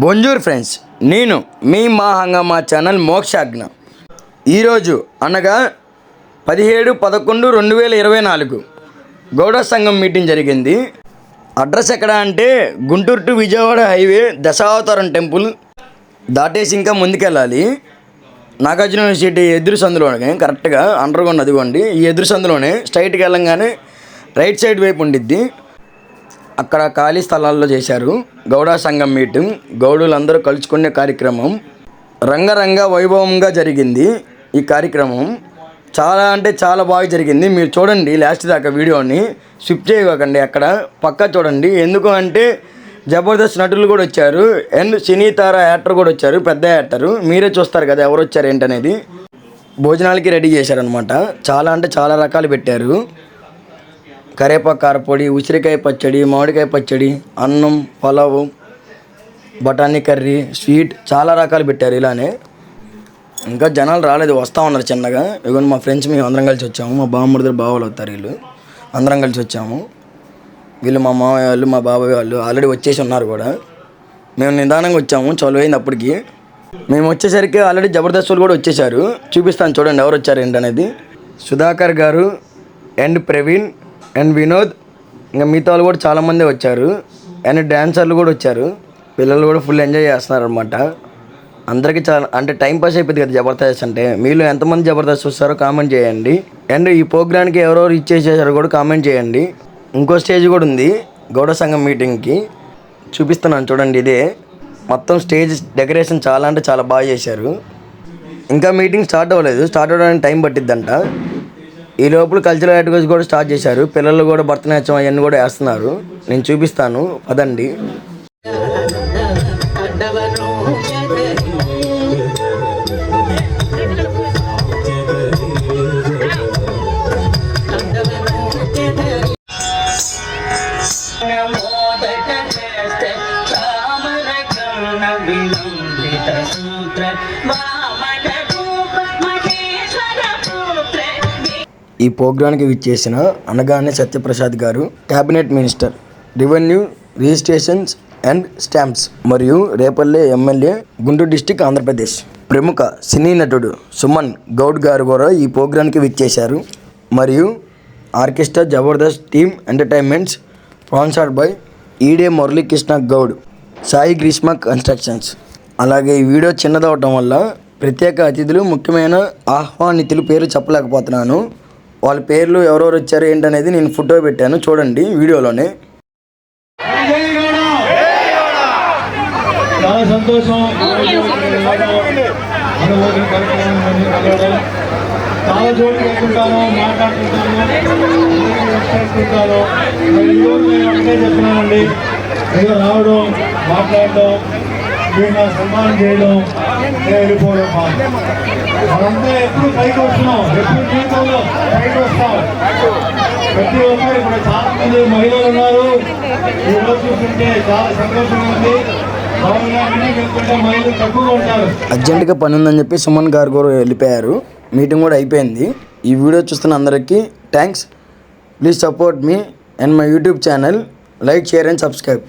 బొంజూర్ friends, నేను మీ మా హంగామా ఛానల్ మోక్షాజ్ఞ. ఈరోజు అనగా 17/11/2024 గౌడ సంఘం మీటింగ్ జరిగింది. అడ్రస్ ఎక్కడ అంటే Guntur to Vijayawada highway Dasavatharam temple దాటేసి ఇంకా ముందుకెళ్ళాలి. నాగార్జున యూనివర్సిటీ ఎదురు సందులోనే కరెక్ట్గా అండర్గ్రౌండ్ అదిగోండి. ఈ ఎదురు సందులోనే స్ట్రైట్కి వెళ్ళంగానే రైట్ సైడ్ వైపు ఉండిద్ది. అక్కడ ఖాళీ స్థలాల్లో చేశారు గౌడ సంఘం మీటింగ్. గౌడులందరూ కలుసుకునే కార్యక్రమం రంగరంగ వైభవంగా జరిగింది. ఈ కార్యక్రమం చాలా అంటే చాలా బాగా జరిగింది. మీరు చూడండి లాస్ట్ దాకా వీడియోని స్కిప్ చేయకండి. అక్కడ పక్కా చూడండి. ఎందుకు అంటే జబర్దస్త్ నటులు కూడా వచ్చారు అండ్ సినీ తార యాక్టర్ కూడా వచ్చారు, పెద్ద యాక్టరు. మీరే చూస్తారు కదా ఎవరు వచ్చారు ఏంటనేది. భోజనాలకి రెడీ చేశారనమాట. చాలా అంటే చాలా రకాలు పెట్టారు. కరేపాకు కారపొడి, ఉసిరికాయ పచ్చడి, మామిడికాయ పచ్చడి, అన్నం, పలావు, బఠానీ కర్రీ, స్వీట్ చాలా రకాలు పెట్టారు. ఇలానే ఇంకా జనాలు రాలేదు, వస్తూ ఉన్నారు చిన్నగా. ఇదిగోండి మా ఫ్రెండ్స్ మేము అందరం కలిసి వచ్చాము. మా బామ్మడిద్దరు బావలు అవుతారు వీళ్ళు. అందరం కలిసి వచ్చాము. వీళ్ళు మా మామయ్య వాళ్ళు, మా బాబాయ్ వాళ్ళు ఆల్రెడీ వచ్చేసి ఉన్నారు కూడా. మేము నిదానంగా వచ్చాము, చదువైంది అప్పటికి. మేము వచ్చేసరికి ఆల్రెడీ జబర్దస్త్ వాళ్ళు కూడా వచ్చేసారు. చూపిస్తాను చూడండి ఎవరు వచ్చారు ఏంటనేది. సుధాకర్ గారు అండ్ ప్రవీణ్ అండ్ వినోద్, ఇంకా మిగతా వాళ్ళు కూడా చాలామంది వచ్చారు. అండ్ డ్యాన్సర్లు కూడా వచ్చారు. పిల్లలు కూడా ఫుల్ ఎంజాయ్ చేస్తున్నారు అనమాట. అందరికీ చాలా అంటే టైం పాస్ అయిపోయింది కదా జబర్దస్త్ అంటే. మీలో ఎంతమంది జబర్దస్త్ వస్తారో కామెంట్ చేయండి. అండ్ ఈ ప్రోగ్రామ్కి ఎవరెవరు ఇచ్చేసేసారో కూడా కామెంట్ చేయండి. ఇంకో స్టేజ్ కూడా ఉంది గౌడ సంఘం మీటింగ్కి, చూపిస్తున్నాను చూడండి. ఇదే మొత్తం స్టేజ్ డెకరేషన్ చాలా అంటే చాలా బాగా చేశారు. ఇంకా మీటింగ్ స్టార్ట్ అవ్వలేదు, స్టార్ట్ అవ్వడానికి టైం పట్టిద్దంట. ఈ లోపల కల్చరల్ యాక్టివిటీస్ కూడా స్టార్ట్ చేశారు. పిల్లలు కూడా భరతనాట్యం అవన్నీ కూడా వేస్తున్నారు. నేను చూపిస్తాను పదండి. ఈ ప్రోగ్రాంకి విచ్చేసిన అనగానే సత్యప్రసాద్ గారు, cabinet minister, revenue, registrations and stamps మరియు రేపల్లె ఎమ్మెల్యే, గుంటూరు డిస్టిక్, ఆంధ్రప్రదేశ్. ప్రముఖ సినీ నటుడు సుమన్ గౌడ్ గారు కూడా ఈ ప్రోగ్రాంకి విచ్చేశారు. మరియు orchestra Jabardasth team entertainments sponsored by ఈడే మురళీకృష్ణ గౌడ్, సాయి గ్రీష్మ కన్స్ట్రక్షన్స్. అలాగే ఈ వీడియో చిన్నదవటం వల్ల ప్రత్యేక అతిథులు, ముఖ్యమైన ఆహ్వానితులు పేరు చెప్పలేకపోతున్నాను. వాళ్ళ పేర్లు ఎవరెవరు వచ్చారు ఏంటనేది నేను ఫోటో పెట్టాను, చూడండి వీడియోలోనే. చాలా సంతోషం. చాలా చోట్ల వెళ్తుంటాను, మాట్లాడుతుంటాను. ఈరోజు నేను ఒకటే చెప్తున్నానండి, ఏదో రావడం, మాట్లాడడం, మీరు సన్మానం చేయడం, వెళ్ళిపోవడం. మనంతా ఎప్పుడు పైకి వస్తున్నాం, ఎప్పుడు జీవితంలో పైకి వస్తాం. ప్రతి ఒక్కరు ఇప్పుడు చాలా మంది మహిళలు ఉన్నారు. ఈరోజు చూస్తుంటే చాలా సంతోషంగా ఉంది. మహిళలు తక్కువగా ఉంటారు. అర్జెంటుగా పని ఉందని చెప్పి సుమన్ గారు కూడా వెళ్ళిపోయారు. మీటింగ్ కూడా అయిపోయింది. ఈ వీడియో చూస్తున్న అందరికీ thanks. Please support me and my YouTube channel. Like, share and subscribe.